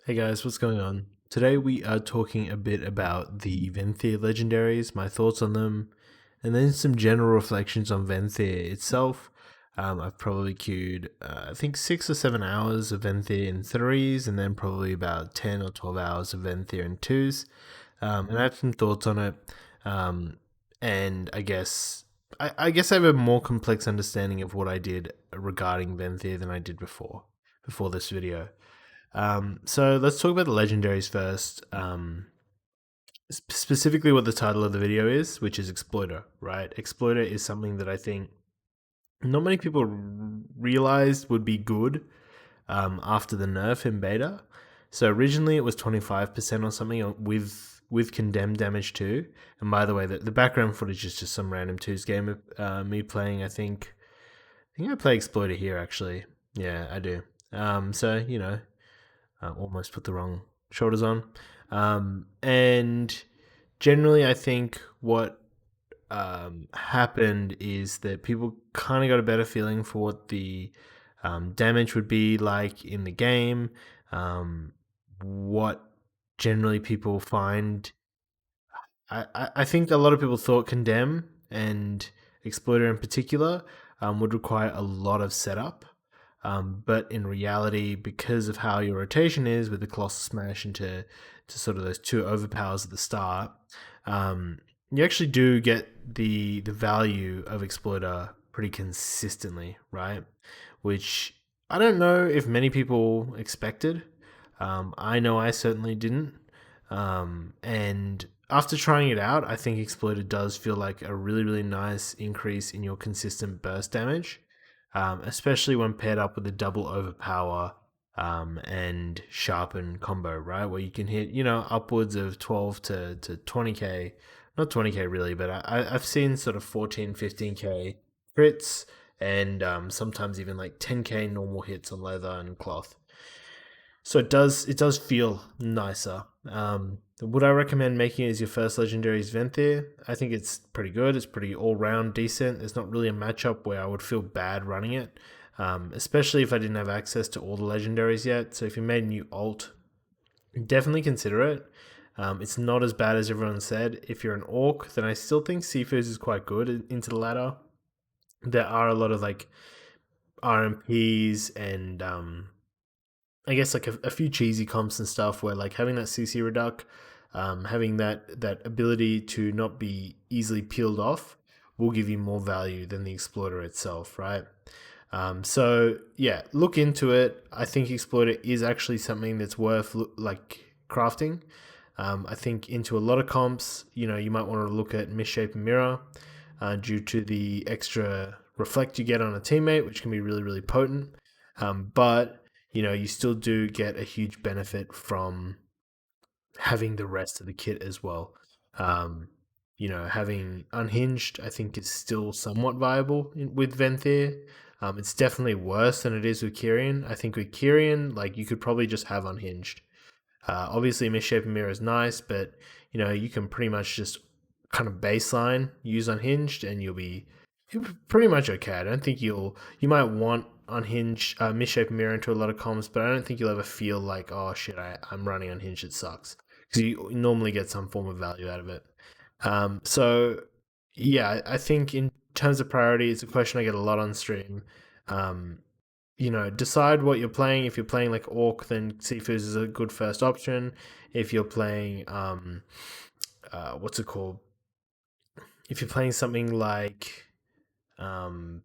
Hey guys, what's going on? Today we are talking a bit about the Venthyr legendaries, my thoughts on them, and then some general reflections on Venthyr itself. I've probably queued, I think 6 or 7 hours of Venthyr in threes, and then probably about 10 or 12 hours of Venthyr in twos. And I have some thoughts on it. Um, and I guess I have a more complex understanding of what I did regarding Venthyr than I did before this video. So let's talk about the legendaries first. Specifically, what the title of the video is, which is Exploiter, right? Exploiter is something that I think not many people realized would be good after the nerf in beta. So originally it was 25% or something with condemned damage too. And by the way, the background footage is just some random twos game of me playing. I think I play Exploiter here actually. Yeah, I do. Almost put the wrong shoulders on. And generally, I think what happened is that people kind of got a better feeling for what the damage would be like in the game, what generally people find. I think a lot of people thought Condemn and Exploiter in particular would require a lot of setup. But in reality, because of how your rotation is with the Colossal Smash into to sort of those two overpowers at the start, um, you actually do get the value of Exploiter pretty consistently, right? Which I don't know if many people expected. I know I certainly didn't. And after trying it out, I think Exploiter does feel like a really, really nice increase in your consistent burst damage, especially when paired up with a double overpower and sharpen combo, right? Where you can hit, upwards of 12 to 20k, not 20k really, but I've seen sort of 14, 15k crits and sometimes even like 10k normal hits on leather and cloth. So it does feel nicer. Would I recommend making it as your first legendary as Ventyr? I think it's pretty good. It's pretty all round decent. There's not really a matchup where I would feel bad running it, especially if I didn't have access to all the legendaries yet. So if you made a new alt, definitely consider it. It's not as bad as everyone said. If you're an orc, then I still think Seafoods is quite good into the ladder. There are a lot of like RMPs and I guess like a few cheesy comps and stuff where like having that CC reduc, having that ability to not be easily peeled off will give you more value than the exploiter itself, right? So yeah, look into it. I think exploiter is actually something that's worth like crafting. I think into a lot of comps, you might want to look at misshapen mirror due to the extra reflect you get on a teammate, which can be really really potent. But you still do get a huge benefit from having the rest of the kit as well. Um, having unhinged, I think, is still somewhat viable with Venthyr. It's definitely worse than it is with Kyrian. I think with Kyrian, like you could probably just have unhinged. Obviously, misshapen mirror is nice, but you can pretty much just kind of baseline use unhinged, and you'll be pretty much okay. I don't think you might want unhinged misshapen mirror into a lot of comms, but I don't think you'll ever feel like, oh shit, I'm running unhinged, it sucks, because you normally get some form of value out of it. So yeah, I think in terms of priority, it's a question I get a lot on stream. Um, decide what you're playing. If you're playing like Orc, then Seafoods is a good first option. If you're playing, what's it called? If you're playing something like um,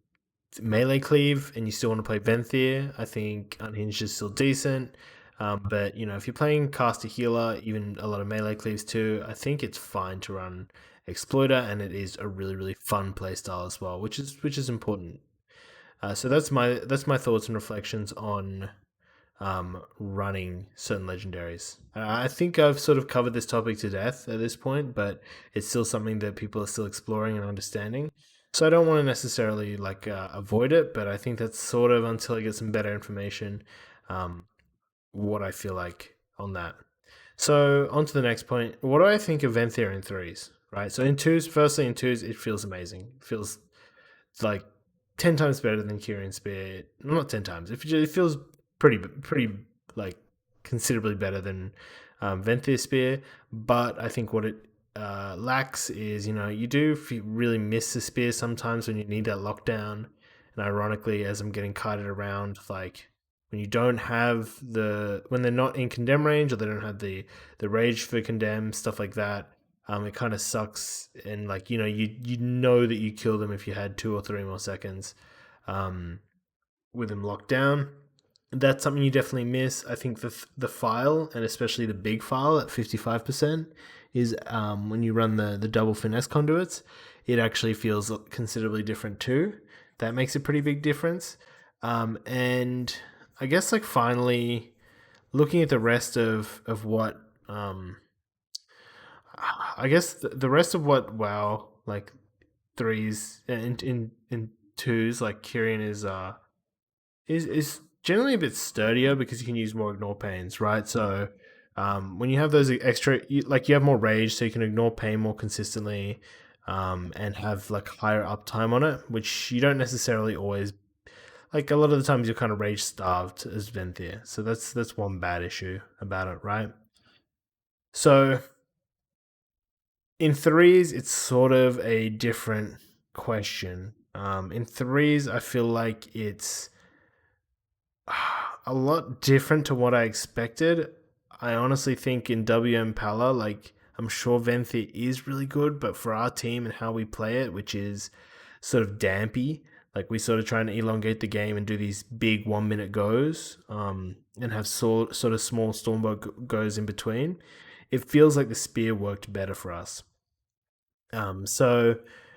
Melee Cleave and you still want to play Venthyr, I think Unhinged is still decent. But if you're playing Caster Healer, even a lot of Melee Cleaves too, I think it's fine to run Exploiter, and it is a really really fun playstyle as well, which is important. So that's my thoughts and reflections on running certain legendaries. I think I've sort of covered this topic to death at this point, but it's still something that people are still exploring and understanding. So I don't want to necessarily like avoid it, but I think that's sort of until I get some better information, um, what I feel like on that. So on to the next point. What do I think of Venthyr in threes? Right. So in twos, firstly in twos, it feels amazing. It feels like 10 times better than Kieran Spear. Not 10 times. It feels pretty like considerably better than Ventyr spear. But I think what it lacks is, you do really miss the spear sometimes when you need that lockdown. And ironically, as I'm getting kited around, like when you don't have when they're not in condemn range, or they don't have the rage for condemn, stuff like that, it kind of sucks. And like, you know that you kill them if you had 2 or 3 more seconds um, with them locked down. That's something you definitely miss. I think the file, and especially the big file at 55%, is when you run the double finesse conduits, it actually feels considerably different too. That makes a pretty big difference. And I guess, like, finally, looking at the rest of what I guess the rest of what WoW, like, threes in twos, like Kyrian is generally a bit sturdier because you can use more ignore pains, right? So when you have those extra, you have more rage, so you can ignore pain more consistently, and have like higher uptime on it, which you don't necessarily always. Like, a lot of the times, you're kind of rage starved as Venthyr, so that's one bad issue about it, right? So in threes, it's sort of a different question. In threes, I feel like it's a lot different to what I expected. I honestly think in WM Pala, like, I'm sure Venthyr is really good, but for our team and how we play it, which is sort of dampy, like, we sort of try and elongate the game and do these big 1 minute goes, and have sort of small Stormbolt goes in between. It feels like the spear worked better for us. So,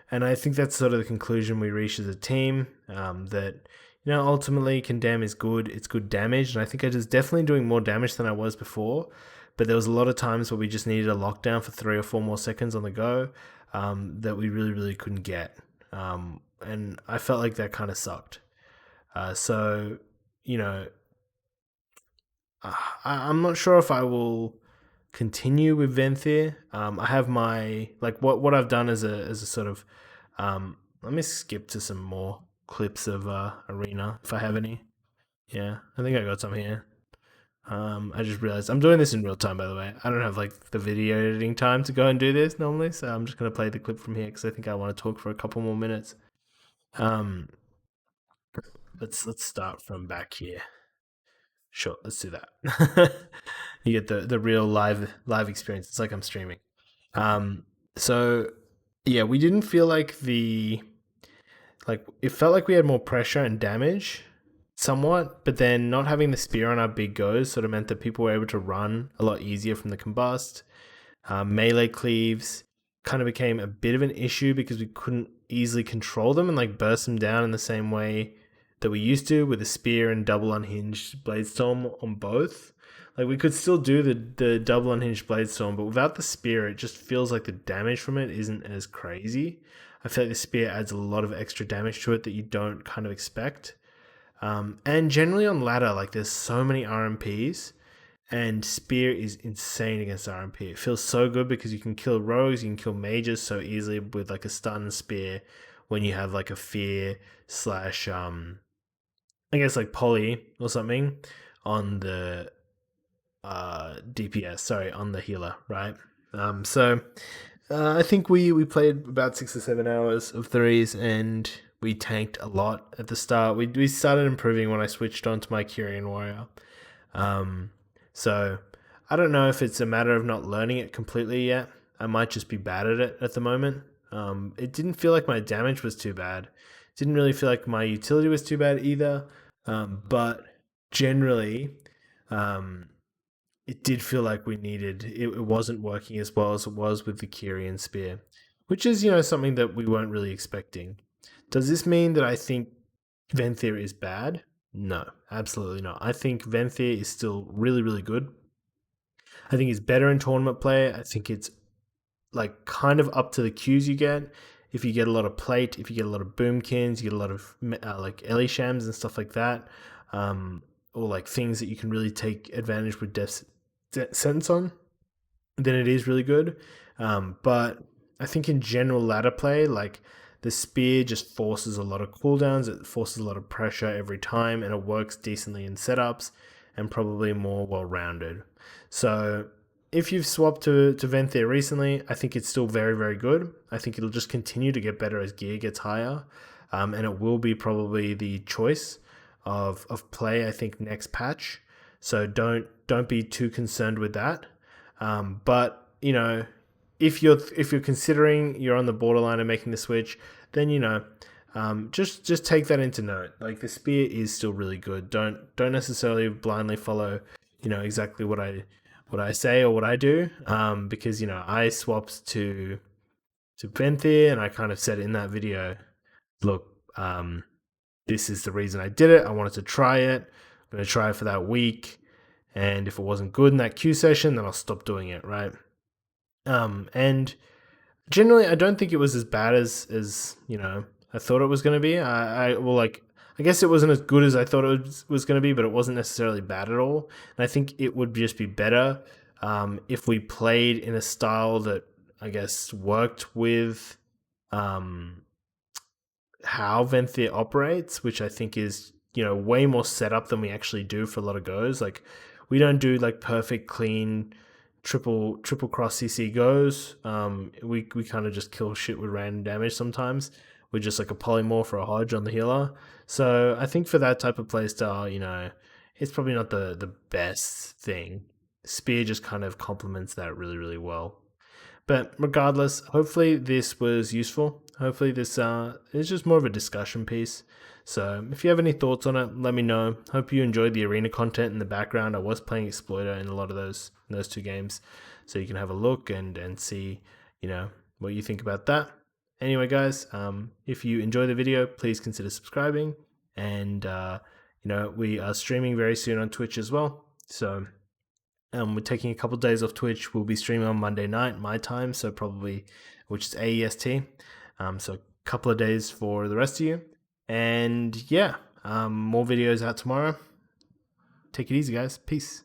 and I think that's sort of the conclusion we reached as a team. That, ultimately, condemn is good. It's good damage, and I think I was definitely doing more damage than I was before. But there was a lot of times where we just needed a lockdown for 3 or 4 more seconds on the go, that we really, really couldn't get. And I felt like that kind of sucked. So, you know, I'm not sure if I will continue with Venthyr. I have my, like, what I've done as a sort of let me skip to some more clips of Arena if I have any. Yeah, I think I got some here. I just realized I'm doing this in real time, by the way. I don't have like the video editing time to go and do this normally, so I'm just gonna play the clip from here because I think I want to talk for a couple more minutes. Um, let's start from back here. Sure, let's do that. You get the real live experience. It's like I'm streaming. So yeah, we didn't feel like it felt like we had more pressure and damage somewhat, but then not having the spear on our big goes sort of meant that people were able to run a lot easier from the combust. Melee cleaves kind of became a bit of an issue because we couldn't easily control them and like burst them down in the same way that we used to with a spear and double unhinged bladestorm on both. Like, we could still do the double unhinged bladestorm, but without the spear, it just feels like the damage from it isn't as crazy. I feel like the spear adds a lot of extra damage to it that you don't kind of expect. And generally on ladder, like, there's so many RMPs, and spear is insane against RMP. It feels so good because you can kill rogues, you can kill mages so easily with like a stun spear when you have like a fear slash I guess like poly or something on the DPS, sorry, on the healer, right? So I think we played about 6 or 7 hours of threes, and we tanked a lot at the start. We started improving when I switched on to my Kyrian warrior. So I don't know if it's a matter of not learning it completely yet. I might just be bad at it at the moment. It didn't feel like my damage was too bad. It didn't really feel like my utility was too bad either. But generally, um, it did feel like it wasn't working as well as it was with the Kyrian spear, which is, something that we weren't really expecting. Does this mean that I think Venthyr is bad? No, absolutely not. I think Venthyr is still really, really good. I think it's better in tournament play. I think it's like kind of up to the cues you get. If you get a lot of plate, if you get a lot of boomkins, you get a lot of like Elishams and stuff like that, or like things that you can really take advantage with Death Sentence on, then it is really good. But I think in general ladder play, like, the spear just forces a lot of cooldowns, it forces a lot of pressure every time, and it works decently in setups. and probably more well-rounded. So if you've swapped to Venthyr recently, I think it's still very, very good. I think it'll just continue to get better as gear gets higher, and it will be probably the choice of play, I think, next patch. So don't be too concerned with that. But if you're considering, you're on the borderline of making the switch, then just take that into note. Like, the spear is still really good. Don't necessarily blindly follow exactly what I say or what I do, because I swapped to Ventyr, and I kind of said in that video, look, this is the reason I did it. I wanted to try it. I'm going to try it for that week, and if it wasn't good in that queue session, then I'll stop doing it, right? And generally, I don't think it was as bad as I thought it was going to be. I guess it wasn't as good as I thought it was going to be, but it wasn't necessarily bad at all. And I think it would just be better if we played in a style that I guess worked with how Venthyr operates, which I think is way more set up than we actually do for a lot of goes. Like, we don't do like perfect, clean triple cross CC goes. We kind of just kill shit with random damage sometimes. We're just like a polymorph or a hodge on the healer. So I think for that type of playstyle, it's probably not the best thing. Spear just kind of complements that really, really well. But regardless, hopefully this was useful. Hopefully this is just more of a discussion piece. So if you have any thoughts on it, let me know. Hope you enjoyed the arena content in the background. I was playing Exploiter in a lot of those two games, so you can have a look and see what you think about that. Anyway, guys, if you enjoy the video, please consider subscribing, and we are streaming very soon on Twitch as well. So we're taking a couple of days off Twitch. We'll be streaming on Monday night, my time, so probably, which is AEST. So a couple of days for the rest of you. And yeah, more videos out tomorrow. Take it easy, guys. Peace.